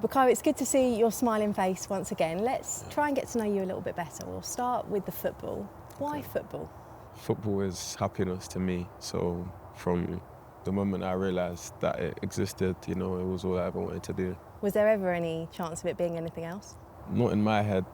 Bukayo, it's good to see your smiling face once again. Let's try and get to know you a little bit better. We'll start with the football. Why football? Football is happiness to me. So from the moment I realised that it existed, it was all I ever wanted to do. Was there ever any chance of it being anything else? Not in my head.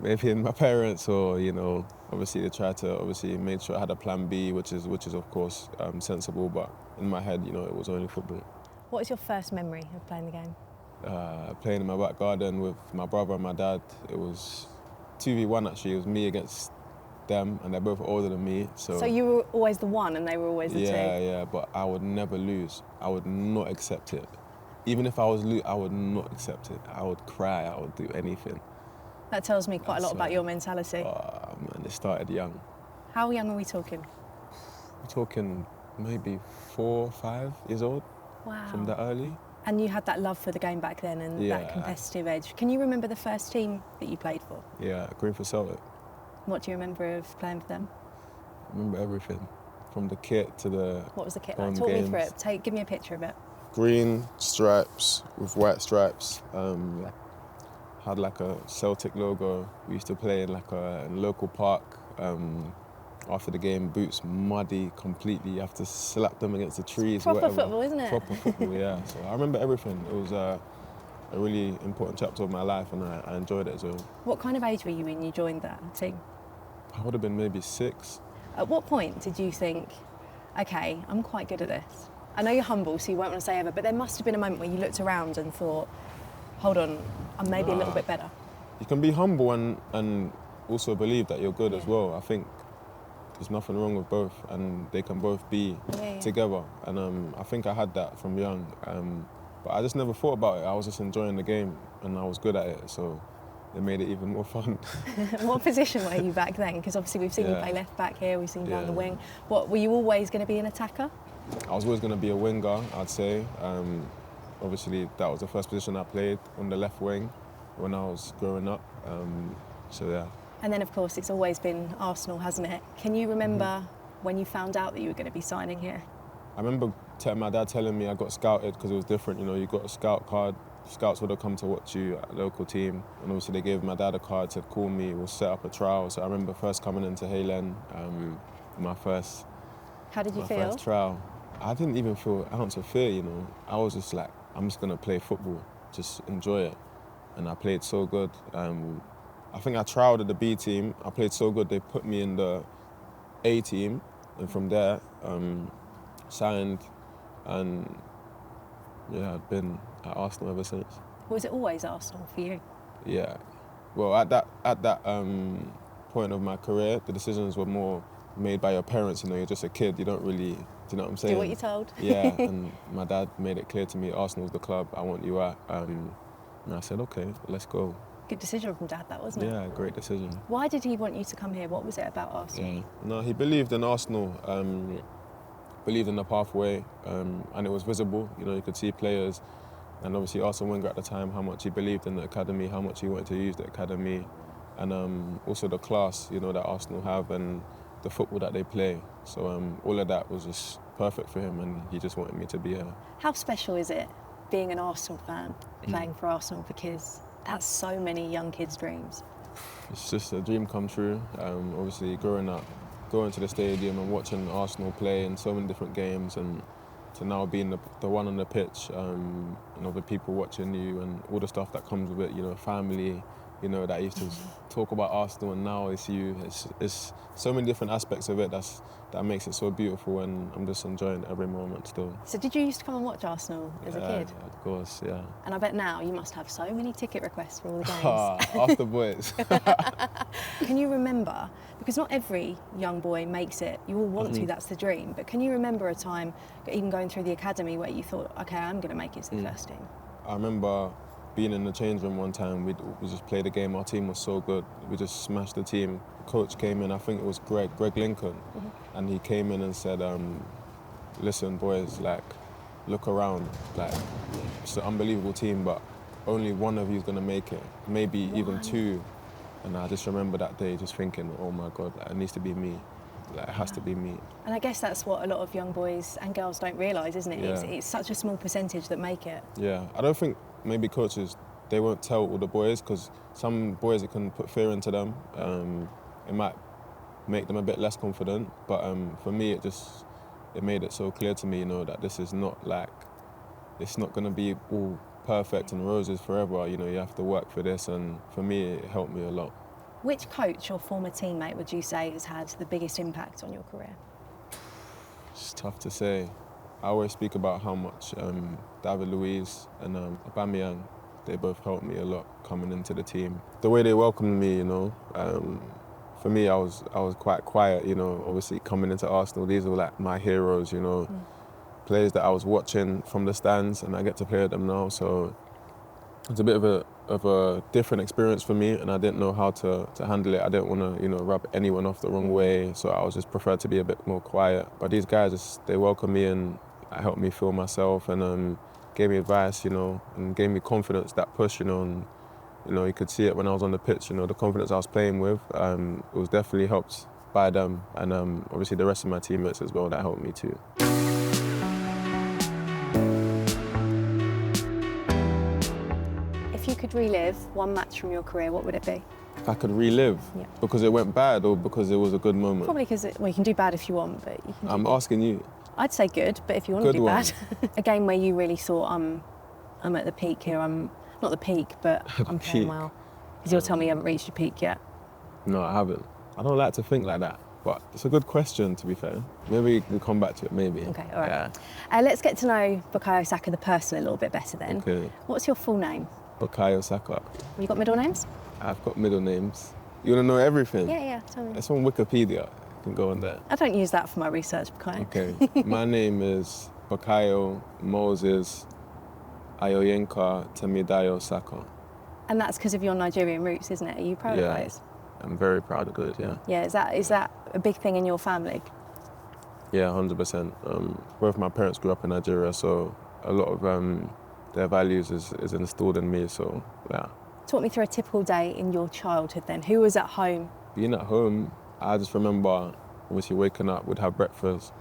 Maybe in my parents, or obviously they tried to make sure I had a plan B, which is of course sensible. But in my head, it was only football. What was your first memory of playing the game? Playing in my back garden with my brother and my dad. It was 2v1 actually. It was me against them, and they're both older than me. So you were always the one, and they were always the two. Yeah. But I would never lose. I would not accept it. Even if I was I would not accept it. I would cry. I would do anything. That tells me quite a lot about your mentality. Oh man, it started young. How young are we talking? We're talking maybe 4, 5 years old. Wow. From that early. And you had that love for the game back then and that competitive edge. Can you remember the first team that you played for? Yeah, Greenford Celtic. What do you remember of playing for them? I remember everything, from the kit to the. What was the kit like? Talk me through it. Give me a picture of it. Green stripes with white stripes. Had like a Celtic logo. We used to play in like a local park. After the game, boots muddy completely. You have to slap them against the trees. Proper football, isn't it? Proper football, yeah. So I remember everything. It was a really important chapter of my life, and I enjoyed it as well. What kind of age were you when you joined that team? I would have been maybe 6. At what point did you think, okay, I'm quite good at this? I know you're humble, so you won't want to say ever, but there must have been a moment where you looked around and thought, hold on, I'm maybe a little bit better. You can be humble and also believe that you're good as well. I think there's nothing wrong with both, and they can both be together. And I think I had that from young. But I just never thought about it. I was just enjoying the game, and I was good at it, so it made it even more fun. What position were you back then? Because obviously we've seen you play left back here, we've seen you down the wing. What, were you always going to be an attacker? I was always going to be a winger, I'd say. Obviously, that was the first position I played, on the left wing, when I was growing up. So yeah. And then, of course, it's always been Arsenal, hasn't it? Can you remember when you found out that you were going to be signing here? I remember my dad telling me I got scouted because it was different. You got a scout card. Scouts would have come to watch you at a local team. And obviously they gave my dad a card, said call me, we'll set up a trial. So I remember first coming into Haylen, my first How did you feel? First trial. I didn't even feel an ounce of fear, I was just like, I'm just going to play football, just enjoy it. And I played so good. I think I trialled at the B team. I played so good, they put me in the A team. And from there, signed, and I've been at Arsenal ever since. Was it always Arsenal for you? Yeah. Well, at that point of my career, the decisions were more made by your parents. You're just a kid. You don't really, do you know what I'm saying? Do what you're told. Yeah, and my dad made it clear to me, Arsenal's the club I want you at. And I said, okay, let's go. Good decision from Dad, that, wasn't it? Yeah, great decision. Why did he want you to come here? What was it about Arsenal? Yeah. No, he believed in Arsenal, believed in the pathway, and it was visible. You could see players, and obviously Arsene Wenger at the time, how much he believed in the academy, how much he wanted to use the academy, and also the class, that Arsenal have, and the football that they play. So all of that was just perfect for him, and he just wanted me to be here. How special is it being an Arsenal fan, playing for Arsenal, because that's so many young kids' dreams? It's just a dream come true. Obviously, growing up, going to the stadium and watching Arsenal play in so many different games, and to now being the one on the pitch, and other people watching you, and all the stuff that comes with it, family, that used to talk about Arsenal, and now it's you. It's so many different aspects of it that makes it so beautiful, and I'm just enjoying every moment still. So did you used to come and watch Arsenal as a kid? Yeah, of course, yeah. And I bet now you must have so many ticket requests for all the games. Ask the boys. Can you remember, because not every young boy makes it, you all want to, that's the dream, but can you remember a time, even going through the academy, where you thought, okay, I'm going to make it to the first team? I remember being in the change room one time. We just played a game. Our team was so good. We just smashed the team. The coach came in, I think it was Greg Lincoln, and he came in and said, listen, boys, look around. It's an unbelievable team, but only one of you is going to make it, maybe even 2. And I just remember that day just thinking, oh my God, it needs to be me. It has to be me. And I guess that's what a lot of young boys and girls don't realise, isn't it? Yeah. It's such a small percentage that make it. Yeah, I don't think maybe coaches, they won't tell all the boys, because some boys, it can put fear into them. It might make them a bit less confident, but for me, it made it so clear to me, that this is not like, it's not going to be all perfect and roses forever. You have to work for this, and for me, it helped me a lot. Which coach or former teammate would you say has had the biggest impact on your career? It's tough to say. I always speak about how much David Luiz and Aubameyang, they both helped me a lot coming into the team. The way they welcomed me, for me, I was quite quiet, obviously coming into Arsenal, these were like my heroes, players that I was watching from the stands, and I get to play with them now, so it's a bit of a different experience for me, and I didn't know how to handle it. I didn't want to, rub anyone off the wrong way, so I was just preferred to be a bit more quiet. But these guys, they welcomed me and helped me feel myself, and gave me advice, and gave me confidence, that push, and you could see it when I was on the pitch, the confidence I was playing with, it was definitely helped by them, and obviously the rest of my teammates as well, that helped me too. If you could relive one match from your career, what would it be? If I could relive? Yeah. Because it went bad or because it was a good moment? Probably because, you can do bad if you want, but you can do I'm good. asking you. I'd say good, but if you want Good to do one. bad. A game where you really thought, I'm at the peak here, I'm not the peak, but I'm playing Peak. well. Because you'll tell me you haven't reached your peak yet. No, I haven't. I don't like to think like that, but it's a good question, to be fair. Maybe we'll come back to it, maybe. Okay, all right. Yeah. Let's get to know Bukayo Saka, the person, a little bit better then. Okay. What's your full name? Bukayo Saka. Have you got middle names? I've got middle names. You want to know everything? Yeah, tell me. It's on Wikipedia. You can go on there. I don't use that for my research, Bukayo. Okay. My name is Bukayo Moses Ayoyenka Temidayo Saka. And that's because of your Nigerian roots, isn't it? Are you proud of those? I'm very proud of it, yeah. Yeah, is that a big thing in your family? Yeah, 100%. Both my parents grew up in Nigeria, so a lot of their values is installed in me, so yeah. Talk me through a typical day in your childhood then. Who was at home? Being at home, I just remember obviously waking up, we'd have breakfast.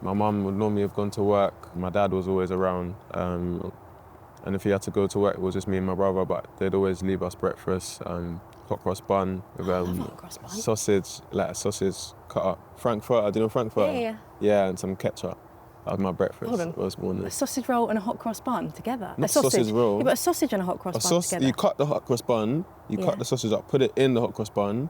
My mum would normally have gone to work. My dad was always around. And if he had to go to work, it was just me and my brother, but they'd always leave us breakfast, hot cross bun with hot cross bun. sausage, like a sausage cut up. Frankfurter, do you know Frankfurter? Yeah. Yeah, and some ketchup. That was my breakfast. Hold on. Most morning. A sausage roll and a hot cross bun together? Not sausage roll. Yeah, but a sausage and a hot cross bun together. You cut the hot cross bun, cut the sausage up, put it in the hot cross bun,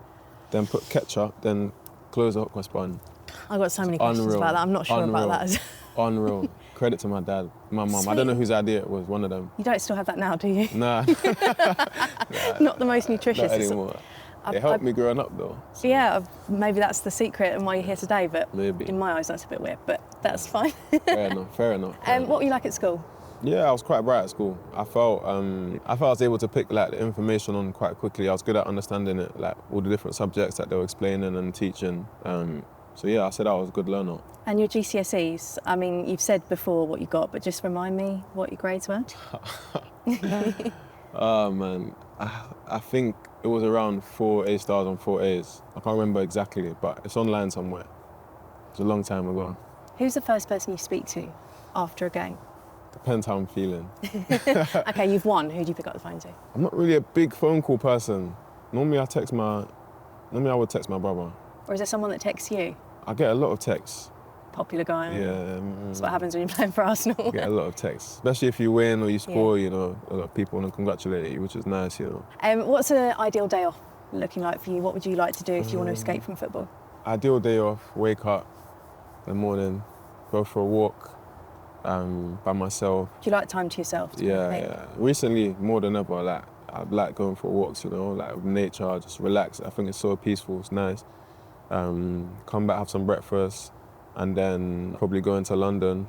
then put ketchup, then close the hot cross bun. I've got so many questions about that. I'm not sure about that. Unreal. Credit to my dad, my mum. I don't know whose idea it was, one of them. You don't still have that now, do you? Nah. Not the most nutritious. Not anymore. It helped me growing up though. So. Yeah, maybe that's the secret and why you're here today, but maybe. In my eyes that's a bit weird, but that's fine. Fair enough. What were you like at school? Yeah, I was quite bright at school. I felt I was able to pick like the information on quite quickly. I was good at understanding it, like all the different subjects that they were explaining and teaching. So yeah, I said I was a good learner. And your GCSEs, I mean, you've said before what you got, but just remind me what your grades were. Oh man, I think it was around 4 A stars and 4 A's. I can't remember exactly, but it's online somewhere. It's a long time ago. Who's the first person you speak to after a game? Depends how I'm feeling. Okay, you've won. Who do you pick up the phone to? I'm not really a big phone call person. Normally I would text my brother. Or is there someone that texts you? I get a lot of texts. Popular guy. Yeah. That's what happens when you're playing for Arsenal. I get a lot of texts, especially if you win or you score. A lot of people want to congratulate you, which is nice. What's an ideal day off looking like for you? What would you like to do if you want to escape from football? Ideal day off: wake up in the morning, go for a walk by myself. Do you like time to yourself? Yeah. Recently, more than ever, like I like going for walks. Like with nature, just relax. I think it's so peaceful. It's nice. Come back, have some breakfast. And then probably go into London,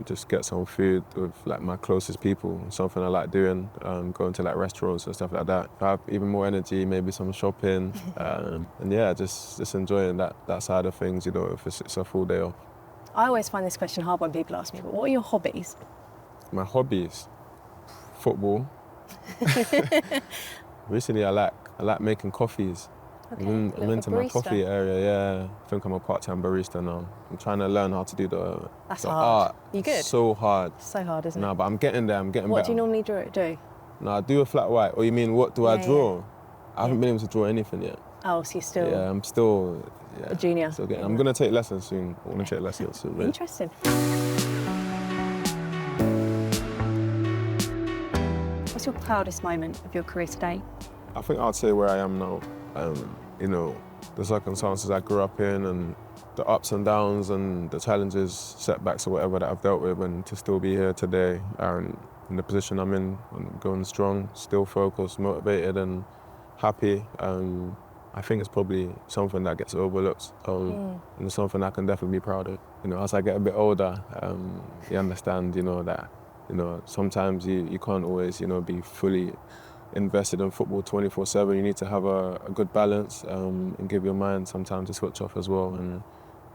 just get some food with like my closest people, something I like doing, going to like restaurants and stuff like that. If I have even more energy, maybe some shopping, and yeah, just enjoying that side of things, if it's a full day off. I always find this question hard when people ask me, but what are your hobbies? My hobbies? Football. Recently I like making coffees. Okay. I'm into my coffee area, yeah. I think I'm a part-time barista now. I'm trying to learn how to do the That's the hard. art. You good? So hard. So hard, isn't it? No, but I'm getting there, I'm getting What better. do you normally do? No, I do a flat white. Or you mean, what do I draw? I haven't been able to draw anything yet. Oh, so you're still I'm still a junior. Still getting, I'm going to take lessons soon. I want to take lessons soon. Really. Interesting. What's your proudest moment of your career today? I think I'd say where I am now. You know, the circumstances I grew up in and the ups and downs and the challenges, setbacks or whatever that I've dealt with, and to still be here today and in the position I'm in, I'm going strong, still focused, motivated and happy. I think it's probably something that gets overlooked and it's something I can definitely be proud of. You know, as I get a bit older, you understand, you know, that, you know, sometimes you can't always, you know, be fully invested in football 24/7. You need to have a good balance and give your mind some time to switch off as well and,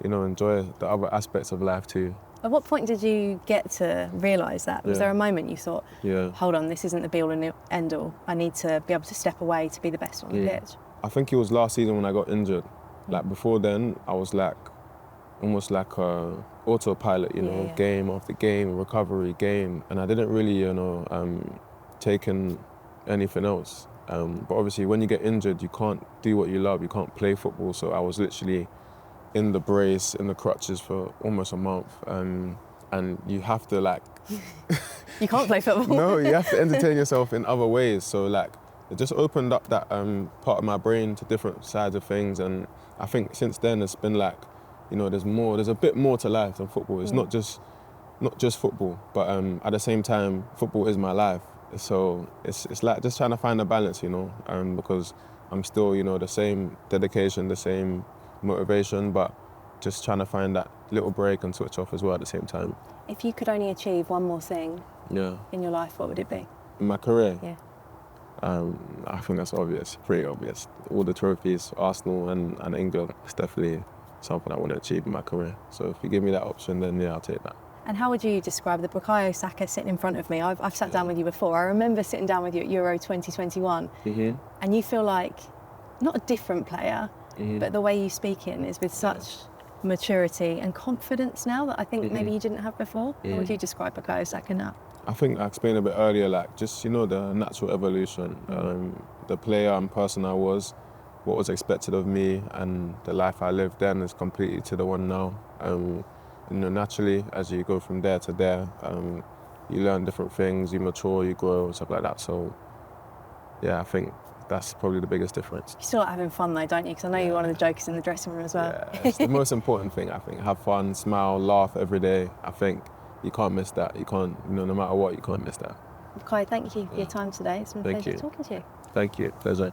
you know, enjoy the other aspects of life too. At what point did you get to realise that? Was there a moment you thought, hold on, this isn't the be all and end all. I need to be able to step away to be the best on the pitch? I think it was last season when I got injured. Like before then, I was like, almost like a autopilot, you know, game after game, recovery game. And I didn't really, you know, take in anything else. But obviously when you get injured, you can't do what you love. You can't play football. So I was literally in the brace, in the crutches for almost a month. And you have to like... You can't play football. No, you have to entertain yourself in other ways. So like, it just opened up that part of my brain to different sides of things. And I think since then it's been like, you know, there's a bit more to life than football. It's not just football, but at the same time, football is my life. So it's like just trying to find a balance, you know, because I'm still, you know, the same dedication, the same motivation, but just trying to find that little break and switch off as well at the same time. If you could only achieve one more thing in your life, what would it be? In my career? Yeah. I think that's obvious, pretty obvious. All the trophies, Arsenal and England, it's definitely something I want to achieve in my career. So if you give me that option, then yeah, I'll take that. And how would you describe the Bukayo Saka sitting in front of me? I've sat down with you before. I remember sitting down with you at Euro 2021, and you feel like not a different player, but the way you speak in is with such maturity and confidence now that I think maybe you didn't have before. How would you describe Bukayo Saka now? I think I explained a bit earlier, like just, you know, the natural evolution, the player and person I was, what was expected of me, and the life I lived then is completely to the one now. You know, naturally, as you go from there to there, you learn different things, you mature, you grow, and stuff like that. So, yeah, I think that's probably the biggest difference. You still like having fun though, don't you? Because I know you're one of the jokers in the dressing room as well. Yeah, it's the most important thing, I think. Have fun, smile, laugh every day. I think you can't miss that. You can't, you know, no matter what, you can't miss that. Bukayo, thank you for your time today. It's been a pleasure talking to you. Thank you. Pleasure.